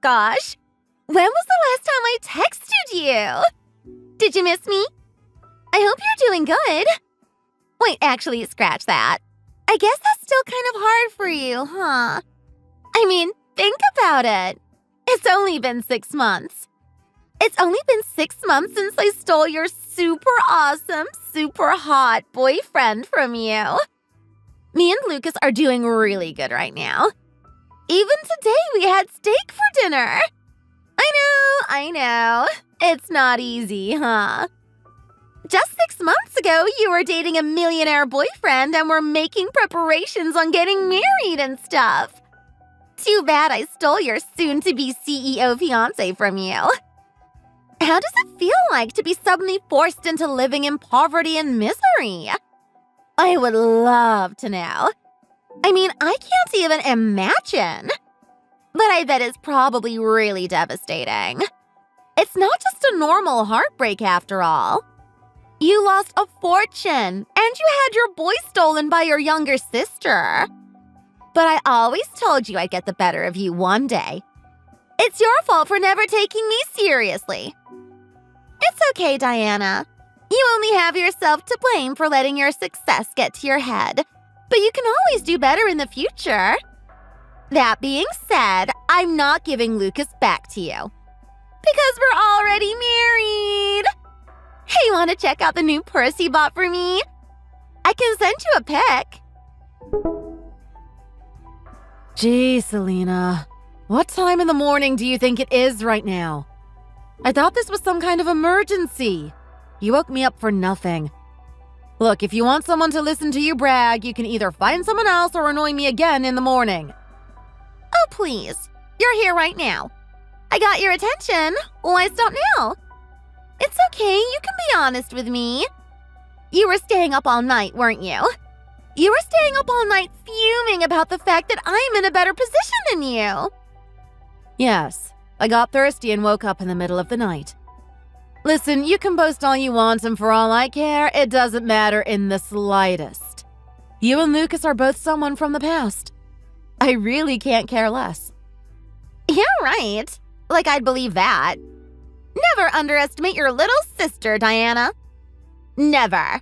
gosh. When was the last time I texted you? Did you miss me? I hope you're doing good. Wait, actually, scratch that. I guess that's still kind of hard for you, huh? I mean, think about it. It's only been 6 months. It's only been 6 months since I stole your super awesome, super hot boyfriend from you. Me and Lucas are doing really good right now. Even today we had steak for dinner. I know. It's not easy, huh? Just 6 months ago, you were dating a millionaire boyfriend and were making preparations on getting married and stuff. Too bad I stole your soon-to-be CEO fiancé from you. How does it feel like to be suddenly forced into living in poverty and misery? I would love to know. I mean, I can't even imagine. But I bet it's probably really devastating. It's not just a normal heartbreak after all. You lost a fortune, and you had your boy stolen by your younger sister. But I always told you I'd get the better of you one day. It's your fault for never taking me seriously. It's okay, Diana. You only have yourself to blame for letting your success get to your head, but you can always do better in the future. That being said, I'm not giving Lucas back to you. Because we're already married. Hey, want to check out the new purse he bought for me? I can send you a pic. Gee, Selena, what time in the morning do you think it is right now? I thought this was some kind of emergency. You woke me up for nothing. Look, if you want someone to listen to you brag, you can either find someone else or annoy me again in the morning. Oh, please. You're here right now. I got your attention. Why stop now? It's okay. You can be honest with me. You were staying up all night, weren't you? You were staying up all night fuming about the fact that I'm in a better position than you. Yes, I got thirsty and woke up in the middle of the night. Listen, you can boast all you want, and for all I care, it doesn't matter in the slightest. You and Lucas are both someone from the past. I really can't care less. Yeah, right. Like I'd believe that. Never underestimate your little sister, Diana. Never.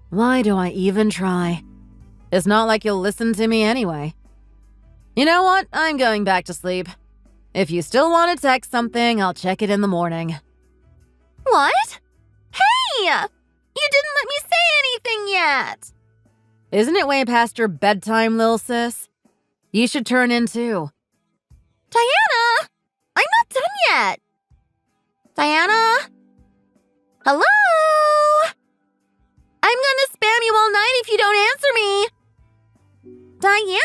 Why do I even try? It's not like you'll listen to me anyway. You know what? I'm going back to sleep. If you still want to text something, I'll check it in the morning. What? Hey! You didn't let me say anything yet! Isn't it way past your bedtime, lil sis? You should turn in too. Diana! I'm not done yet! Diana? Hello? I'm gonna spam you all night if you don't answer me! Diana!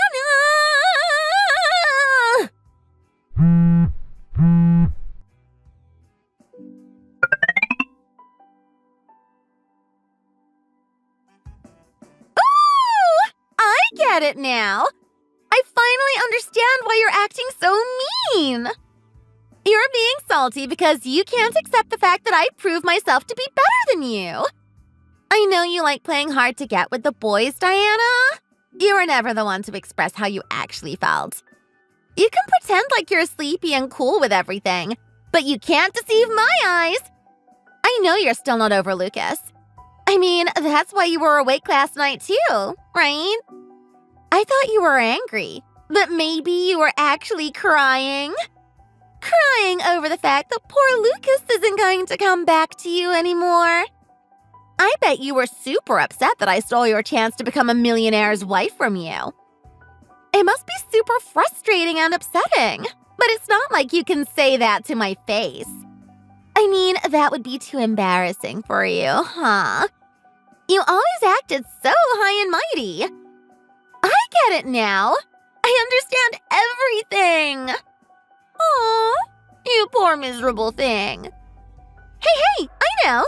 Ooh! I get it now! I finally understand why you're acting so mean! You're being salty because you can't accept the fact that I prove myself to be better than you. I know you like playing hard to get with the boys, Diana. You were never the one to express how you actually felt. You can pretend like you're sleepy and cool with everything, but you can't deceive my eyes. I know you're still not over Lucas. I mean, that's why you were awake last night too, right? I thought you were angry, but maybe you were actually crying. Crying over the fact that poor Lucas isn't going to come back to you anymore. I bet you were super upset that I stole your chance to become a millionaire's wife from you. It must be super frustrating and upsetting, but it's not like you can say that to my face. I mean, that would be too embarrassing for you, huh? You always acted so high and mighty. I get it now. I understand everything. Aw, you poor miserable thing. Hey, I know.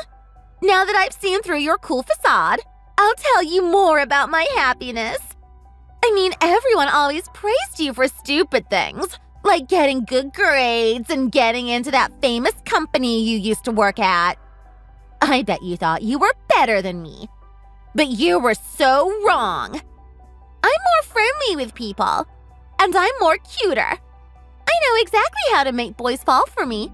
Now that I've seen through your cool facade, I'll tell you more about my happiness. I mean, everyone always praised you for stupid things, like getting good grades and getting into that famous company you used to work at. I bet you thought you were better than me. But you were so wrong. I'm more friendly with people, and I'm more cuter. I know exactly how to make boys fall for me.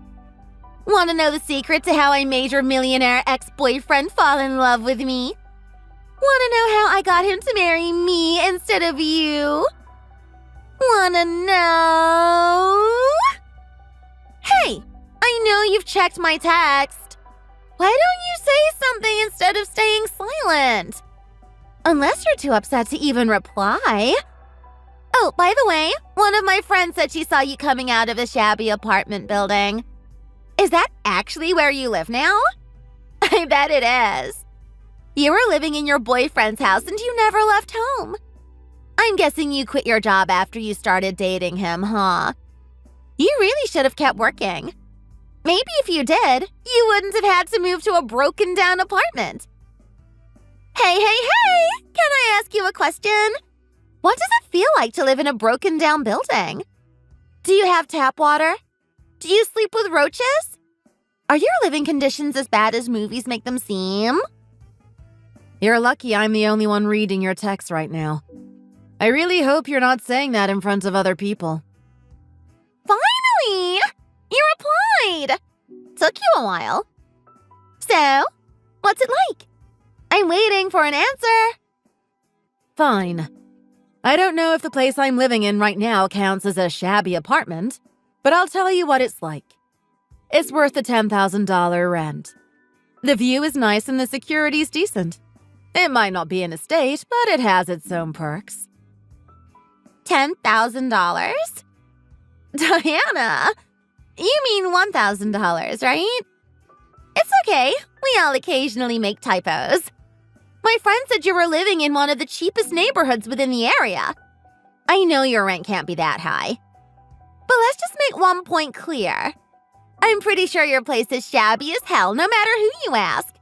Want to know the secret to how I made your millionaire ex-boyfriend fall in love with me? Want to know how I got him to marry me instead of you? Want to know? Hey, I know you've checked my text. Why don't you say something instead of staying silent? Unless you're too upset to even reply. Oh, by the way, one of my friends said she saw you coming out of a shabby apartment building. Is that actually where you live now? I bet it is. You were living in your boyfriend's house and you never left home. I'm guessing you quit your job after you started dating him, huh? You really should have kept working. Maybe if you did, you wouldn't have had to move to a broken-down apartment. Hey, can I ask you a question? What does it feel like to live in a broken-down building? Do you have tap water? Do you sleep with roaches? Are your living conditions as bad as movies make them seem? You're lucky I'm the only one reading your text right now. I really hope you're not saying that in front of other people. Finally! You replied! Took you a while. So, what's it like? I'm waiting for an answer. Fine. I don't know if the place I'm living in right now counts as a shabby apartment, but I'll tell you what it's like. It's worth the $10,000 rent. The view is nice and the security's decent. It might not be an estate, but it has its own perks. $10,000? Diana, you mean $1,000, right? It's okay. We all occasionally make typos. My friend said you were living in one of the cheapest neighborhoods within the area. I know your rent can't be that high. But let's just make one point clear. I'm pretty sure your place is shabby as hell, no matter who you ask.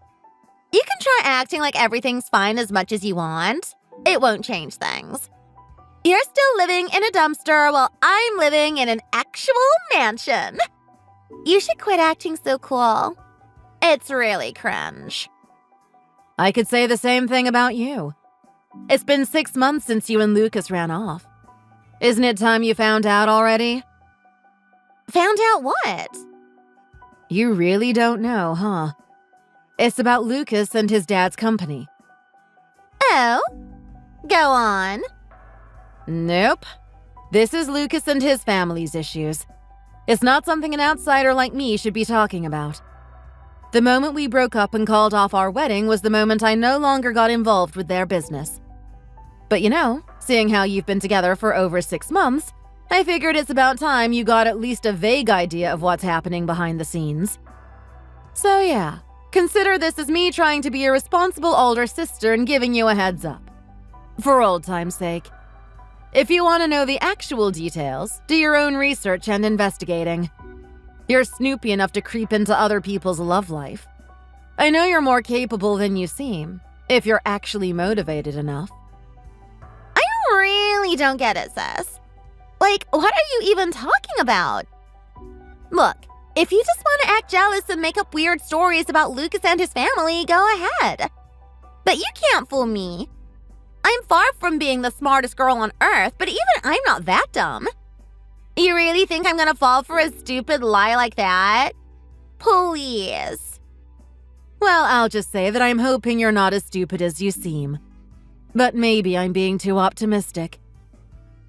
You can try acting like everything's fine as much as you want. It won't change things. You're still living in a dumpster while I'm living in an actual mansion. You should quit acting so cool. It's really cringe. I could say the same thing about you. It's been 6 months since you and Lucas ran off. Isn't it time you found out already? Found out what? You really don't know, huh? It's about Lucas and his dad's company. Oh? Go on. Nope. This is Lucas and his family's issues. It's not something an outsider like me should be talking about. The moment we broke up and called off our wedding was the moment I no longer got involved with their business. But you know, seeing how you've been together for over 6 months, I figured it's about time you got at least a vague idea of what's happening behind the scenes. So yeah, consider this as me trying to be a responsible older sister and giving you a heads up. For old time's sake. If you want to know the actual details, do your own research and investigating. You're snoopy enough to creep into other people's love life. I know you're more capable than you seem, if you're actually motivated enough. I really don't get it, sis. Like, what are you even talking about? Look, if you just want to act jealous and make up weird stories about Lucas and his family, go ahead. But you can't fool me. I'm far from being the smartest girl on earth, but even I'm not that dumb. You really think I'm gonna fall for a stupid lie like that? Please. Well, I'll just say that I'm hoping you're not as stupid as you seem. But maybe I'm being too optimistic.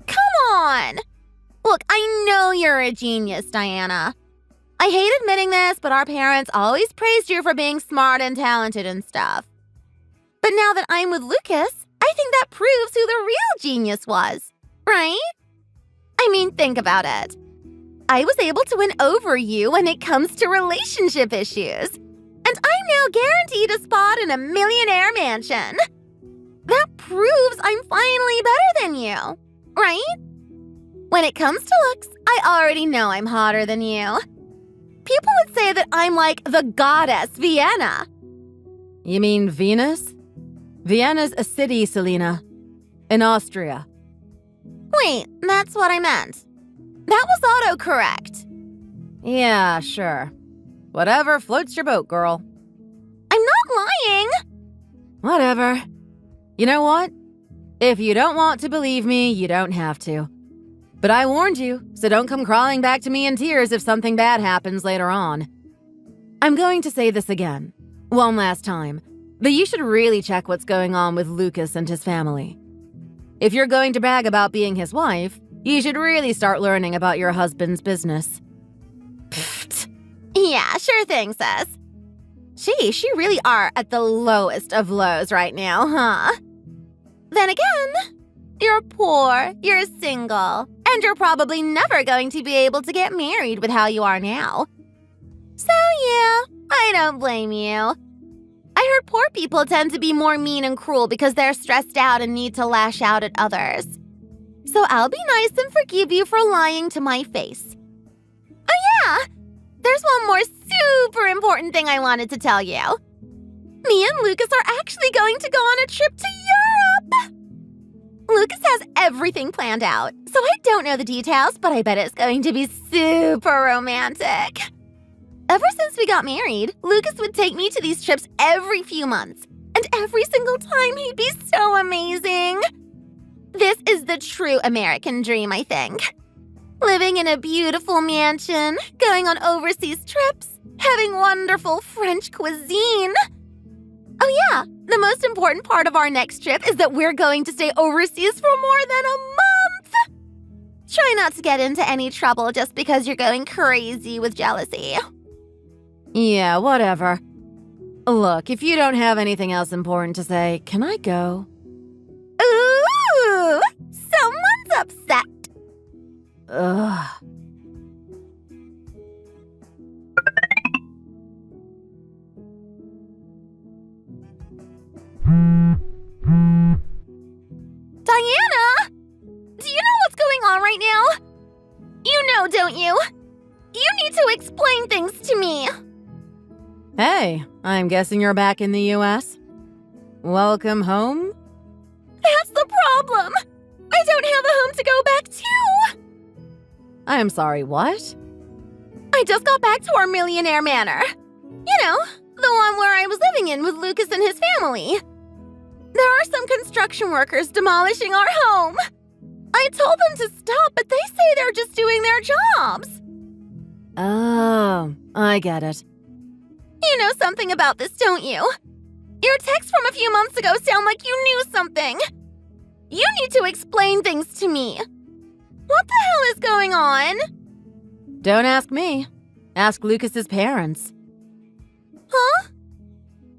Come on! Look, I know you're a genius, Diana. I hate admitting this, but our parents always praised you for being smart and talented and stuff. But now that I'm with Lucas, I think that proves who the real genius was, right? I mean, think about it. I was able to win over you when it comes to relationship issues. And I'm now guaranteed a spot in a millionaire mansion. That proves I'm finally better than you, right? When it comes to looks, I already know I'm hotter than you. People would say that I'm like the goddess Vienna. You mean Venus? Vienna's a city, Selena. In Austria. Wait, that's what I meant. That was autocorrect. Yeah, sure. Whatever floats your boat, girl. I'm not lying. Whatever. You know what? If you don't want to believe me, you don't have to. But I warned you, so don't come crawling back to me in tears if something bad happens later on. I'm going to say this again, one last time, but you should really check what's going on with Lucas and his family. If you're going to brag about being his wife, you should really start learning about your husband's business. Pfft. Yeah, sure thing, sis. Geez, you really are at the lowest of lows right now, huh? Then again, you're poor, you're single, and you're probably never going to be able to get married with how you are now. So yeah, I don't blame you. I heard poor people tend to be more mean and cruel because they're stressed out and need to lash out at others. So I'll be nice and forgive you for lying to my face. Oh yeah, there's one more super important thing I wanted to tell you. Me and Lucas are actually going to go on a trip to Europe. Lucas has everything planned out, so I don't know the details, but I bet it's going to be super romantic. Ever since we got married, Lucas would take me to these trips every few months, and every single time he'd be so amazing. This is the true American dream, I think. Living in a beautiful mansion, going on overseas trips, having wonderful French cuisine. Oh yeah, the most important part of our next trip is that we're going to stay overseas for more than a month. Try not to get into any trouble just because you're going crazy with jealousy. Yeah, whatever. Look, if you don't have anything else important to say, can I go? Ooh, someone's upset. Ugh. Diana! Do you know what's going on right now? You know, don't you? You need to explain things to me. Hey, I'm guessing you're back in the US? Welcome home? That's the problem. I don't have a home to go back to. I'm sorry, what? I just got back to our millionaire manor. You know, the one where I was living in with Lucas and his family. There are some construction workers demolishing our home. I told them to stop, but they say they're just doing their jobs. Oh, I get it. You know something about this, don't you? Your texts from a few months ago sound like you knew something. You need to explain things to me. What the hell is going on? Don't ask me. Ask Lucas's parents. Huh?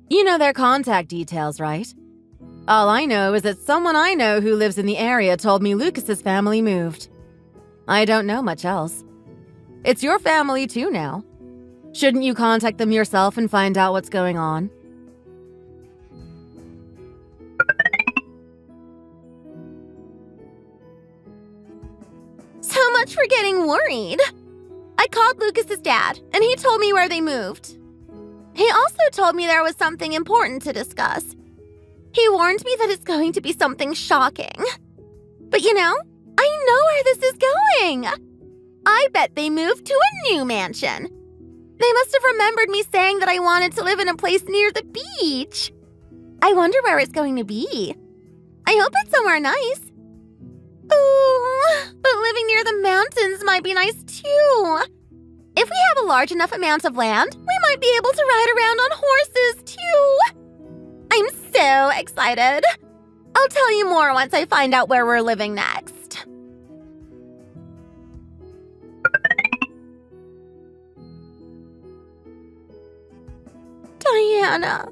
You know their contact details, right? All I know is that someone I know who lives in the area told me Lucas's family moved. I don't know much else. It's your family too now. Shouldn't you contact them yourself and find out what's going on? So much for getting worried. I called Lucas's dad, and he told me where they moved. He also told me there was something important to discuss. He warned me that it's going to be something shocking. But you know, I know where this is going. I bet they moved to a new mansion. They must have remembered me saying that I wanted to live in a place near the beach. I wonder where it's going to be. I hope it's somewhere nice. Ooh, but living near the mountains might be nice too. If we have a large enough amount of land, we might be able to ride around on horses too. I'm so excited. I'll tell you more once I find out where we're living next. Diana,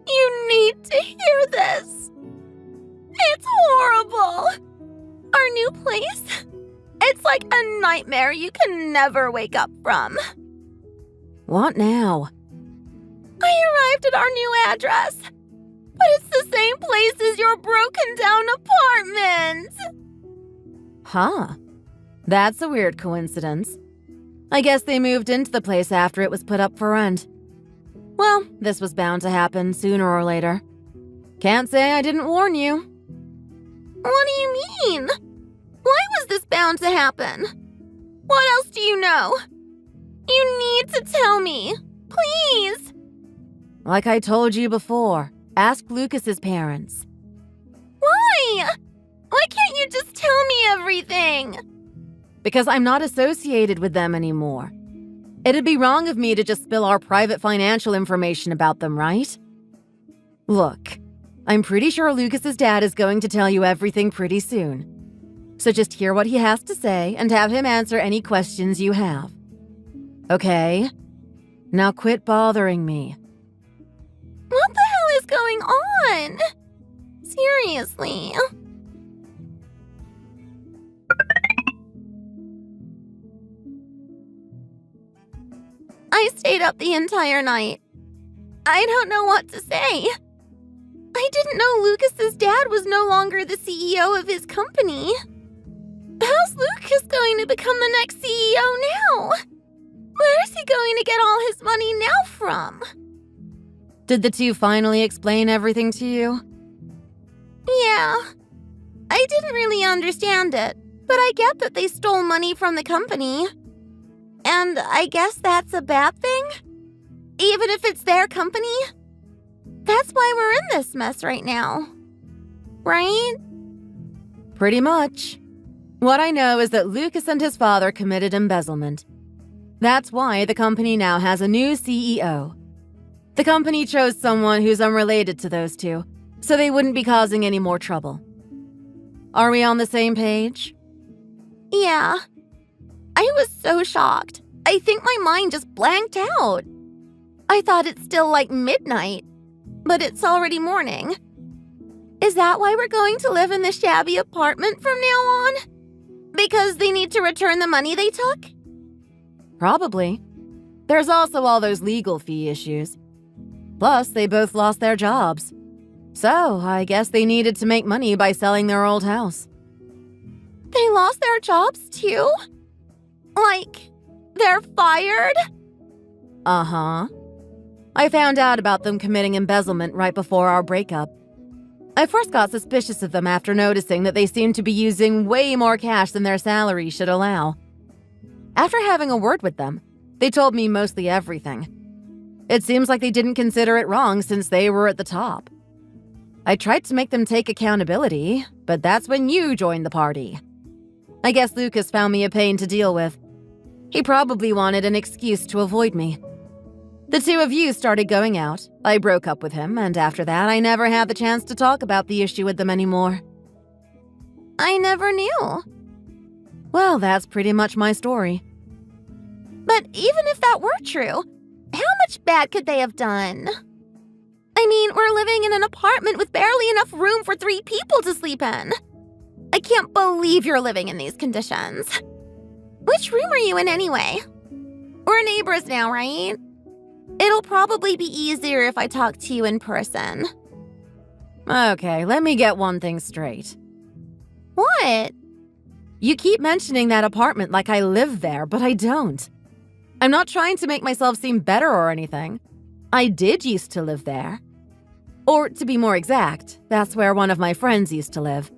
you need to hear this. It's horrible. Our new place, it's like a nightmare you can never wake up from. What now? I arrived at our new address, but it's the same place as your broken down apartment. Huh. That's a weird coincidence. I guess they moved into the place after it was put up for rent. Well, this was bound to happen sooner or later. Can't say I didn't warn you. What do you mean? Why was this bound to happen? What else do you know? You need to tell me, please. Like I told you before, ask Lucas's parents. Why? Why can't you just tell me everything? because I'm not associated with them anymore. It'd be wrong of me to just spill our private financial information about them, right? Look, I'm pretty sure Lucas's dad is going to tell you everything pretty soon. So just hear what he has to say and have him answer any questions you have. Okay? Now quit bothering me. What the hell is going on? Seriously. I stayed up the entire night. I don't know what to say. I didn't know Lucas's dad was no longer the CEO of his company. How's Lucas going to become the next CEO now? Where is he going to get all his money now from? Did the two finally explain everything to you? Yeah. I didn't really understand it, but I get that they stole money from the company. And I guess that's a bad thing? Even if it's their company? That's why we're in this mess right now. Right? Pretty much. What I know is that Lucas and his father committed embezzlement. That's why the company now has a new CEO. The company chose someone who's unrelated to those two, so they wouldn't be causing any more trouble. Are we on the same page? Yeah. I was so shocked. I think my mind just blanked out. I thought it's still like midnight, but it's already morning. Is that why we're going to live in the shabby apartment from now on? Because they need to return the money they took? Probably. There's also all those legal fee issues. Plus, they both lost their jobs. So, I guess they needed to make money by selling their old house. They lost their jobs too? Like, they're fired? Uh-huh. I found out about them committing embezzlement right before our breakup. I first got suspicious of them after noticing that they seemed to be using way more cash than their salary should allow. After having a word with them, they told me mostly everything. It seems like they didn't consider it wrong since they were at the top. I tried to make them take accountability, but that's when you joined the party. I guess Lucas found me a pain to deal with. He probably wanted an excuse to avoid me. The two of you started going out. I broke up with him, and after that, I never had the chance to talk about the issue with them anymore. I never knew. Well, that's pretty much my story. But even if that were true, how much bad could they have done? I mean, we're living in an apartment with barely enough room for 3 people to sleep in. I can't believe you're living in these conditions. Which room are you in anyway? We're neighbors now, right? It'll probably be easier if I talk to you in person. Okay, let me get one thing straight. What? You keep mentioning that apartment like I live there, but I don't. I'm not trying to make myself seem better or anything. I did used to live there. Or to be more exact, that's where one of my friends used to live.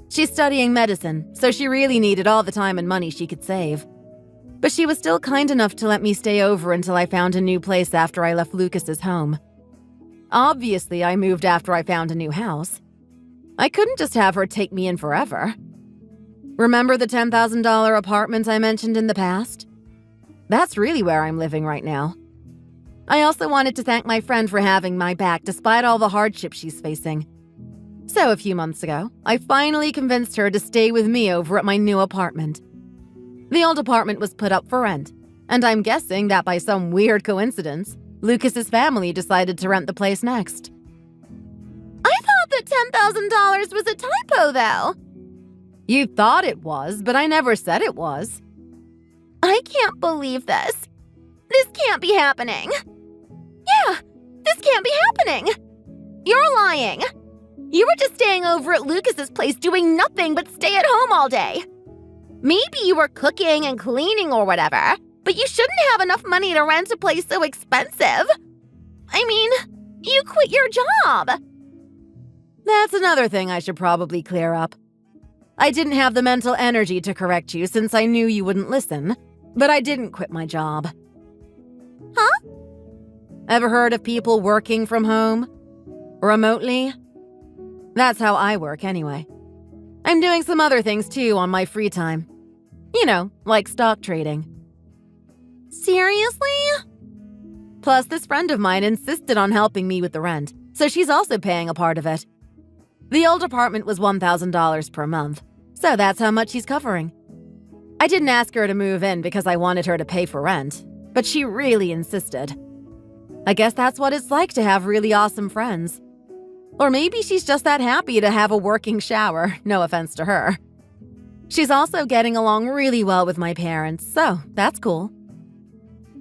She's studying medicine, so she really needed all the time and money she could save. But she was still kind enough to let me stay over until I found a new place after I left Lucas's home. Obviously, I moved after I found a new house. I couldn't just have her take me in forever. Remember the $10,000 apartment I mentioned in the past? That's really where I'm living right now. I also wanted to thank my friend for having my back despite all the hardships she's facing. So a few months ago, I finally convinced her to stay with me over at my new apartment. The old apartment was put up for rent, and I'm guessing that by some weird coincidence, Lucas's family decided to rent the place next. I thought that $10,000 was a typo, though. You thought it was, but I never said it was. I can't believe this. This can't be happening. Yeah, this can't be happening. You're lying. You were just staying over at Lucas's place doing nothing but stay at home all day. Maybe you were cooking and cleaning or whatever, but you shouldn't have enough money to rent a place so expensive. I mean, you quit your job. That's another thing I should probably clear up. I didn't have the mental energy to correct you since I knew you wouldn't listen, but I didn't quit my job. Huh? Ever heard of people working from home? Remotely? That's how I work anyway. I'm doing some other things too on my free time. You know, like stock trading. Seriously? Plus, this friend of mine insisted on helping me with the rent, so she's also paying a part of it. The old apartment was $1,000 per month, so that's how much she's covering. I didn't ask her to move in because I wanted her to pay for rent, but she really insisted. I guess that's what it's like to have really awesome friends. Or maybe she's just that happy to have a working shower, no offense to her. She's also getting along really well with my parents, so that's cool.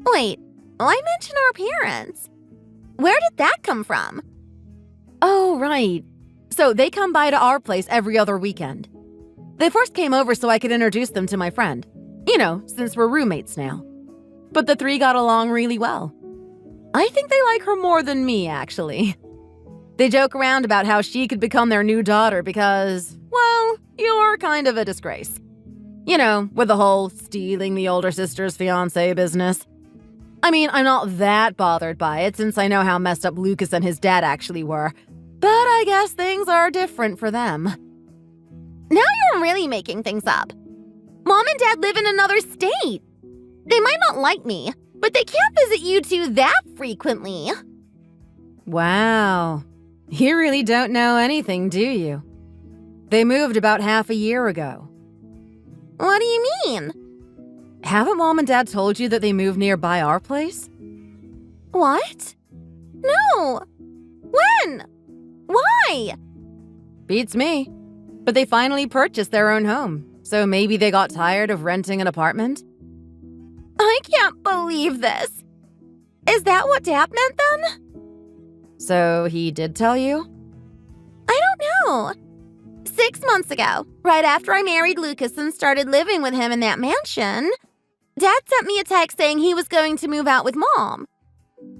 Wait, why mention our parents? Where did that come from? Oh, right. So they come by to our place every other weekend. They first came over so I could introduce them to my friend. You know, since we're roommates now. But the three got along really well. I think they like her more than me, actually. They joke around about how she could become their new daughter because, well, you're kind of a disgrace. You know, with the whole stealing the older sister's fiancé business. I mean, I'm not that bothered by it since I know how messed up Lucas and his dad actually were. But I guess things are different for them. Now you're really making things up. Mom and Dad live in another state. They might not like me, but they can't visit you two that frequently. Wow. You really don't know anything, do you? They moved about half a year ago. What do you mean? Haven't Mom and Dad told you that they moved nearby our place? What? No. When? Why? Beats me. But they finally purchased their own home, so maybe they got tired of renting an apartment? I can't believe this. Is that what Dad meant then? So he did tell you? I don't know. 6 months ago, right after I married Lucas and started living with him in that mansion, Dad sent me a text saying he was going to move out with Mom.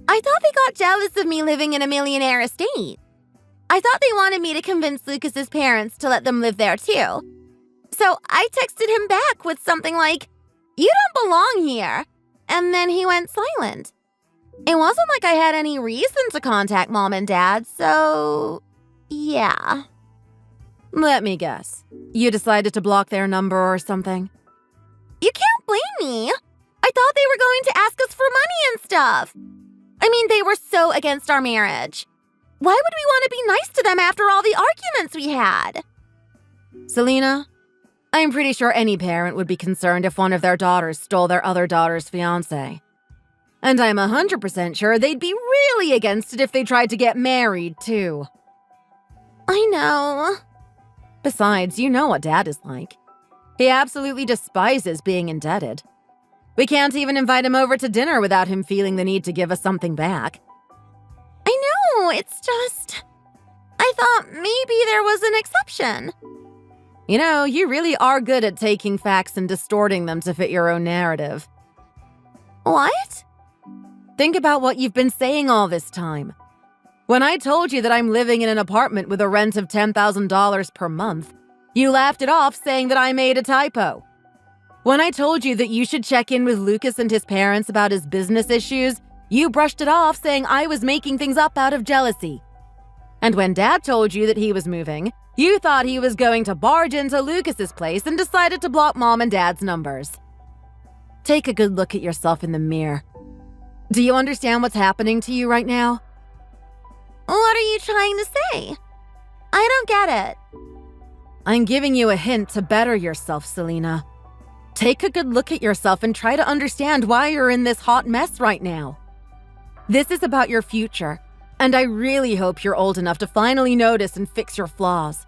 I thought they got jealous of me living in a millionaire estate. I thought they wanted me to convince Lucas's parents to let them live there too. So I texted him back with something like, "You don't belong here." And then he went silent. It wasn't like I had any reason to contact Mom and Dad, so yeah. Let me guess. You decided to block their number or something? You can't blame me. I thought they were going to ask us for money and stuff. I mean, they were so against our marriage. Why would we want to be nice to them after all the arguments we had? Selena, I'm pretty sure any parent would be concerned if one of their daughters stole their other daughter's fiancé. And I'm 100% sure they'd be really against it if they tried to get married, too. I know. Besides, you know what Dad is like. He absolutely despises being indebted. We can't even invite him over to dinner without him feeling the need to give us something back. I know, it's just... I thought maybe there was an exception. You know, you really are good at taking facts and distorting them to fit your own narrative. What? Think about what you've been saying all this time. When I told you that I'm living in an apartment with a rent of $10,000 per month, you laughed it off saying that I made a typo. When I told you that you should check in with Lucas and his parents about his business issues, you brushed it off saying I was making things up out of jealousy. And when Dad told you that he was moving, you thought he was going to barge into Lucas's place and decided to block Mom and Dad's numbers. Take a good look at yourself in the mirror. Do you understand what's happening to you right now? What are you trying to say? I don't get it. I'm giving you a hint to better yourself, Selena. Take a good look at yourself and try to understand why you're in this hot mess right now. This is about your future, and I really hope you're old enough to finally notice and fix your flaws.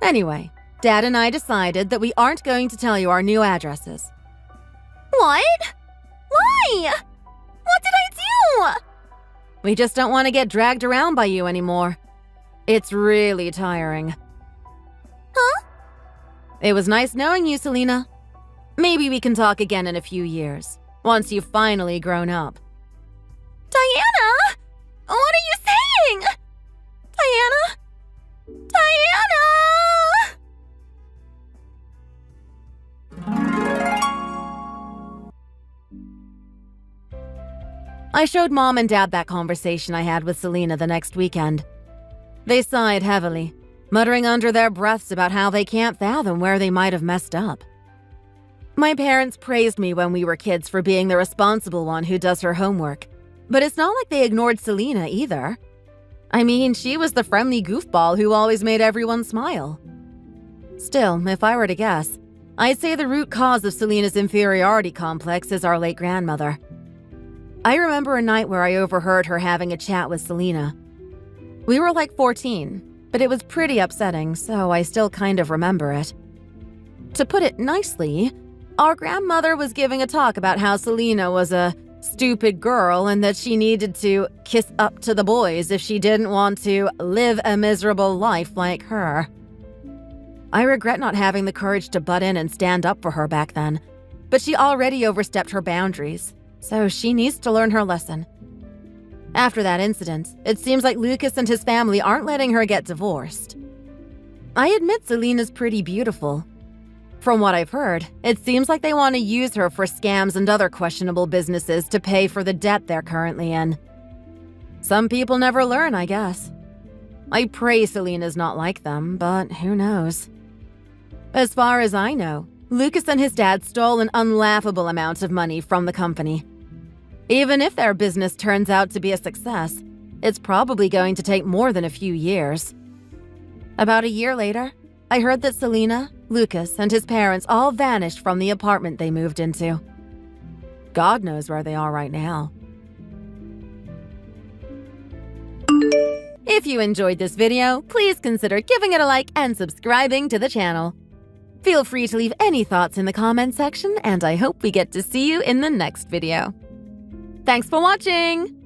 Anyway, Dad and I decided that we aren't going to tell you our new addresses. What? Why? What did I do? We just don't want to get dragged around by you anymore. It's really tiring. Huh? It was nice knowing you, Selena. Maybe we can talk again in a few years, once you've finally grown up. Diana! What are you saying? Diana? I showed Mom and Dad that conversation I had with Selena the next weekend. They sighed heavily, muttering under their breaths about how they can't fathom where they might have messed up. My parents praised me when we were kids for being the responsible one who does her homework, but it's not like they ignored Selena either. I mean, she was the friendly goofball who always made everyone smile. Still, if I were to guess, I'd say the root cause of Selena's inferiority complex is our late grandmother. I remember a night where I overheard her having a chat with Selena. We were like 14, but it was pretty upsetting, so I still kind of remember it. To put it nicely, our grandmother was giving a talk about how Selena was a stupid girl and that she needed to kiss up to the boys if she didn't want to live a miserable life like her. I regret not having the courage to butt in and stand up for her back then, but she already overstepped her boundaries, so she needs to learn her lesson. After that incident, it seems like Lucas and his family aren't letting her get divorced. I admit Selena's pretty beautiful. From what I've heard, it seems like they want to use her for scams and other questionable businesses to pay for the debt they're currently in. Some people never learn, I guess. I pray Selena's not like them, but who knows? As far as I know, Lucas and his dad stole an unlaughable amount of money from the company. Even if their business turns out to be a success, it's probably going to take more than a few years. About a year later, I heard that Selena, Lucas, and his parents all vanished from the apartment they moved into. God knows where they are right now. If you enjoyed this video, please consider giving it a like and subscribing to the channel. Feel free to leave any thoughts in the comment section, and I hope we get to see you in the next video. Thanks for watching!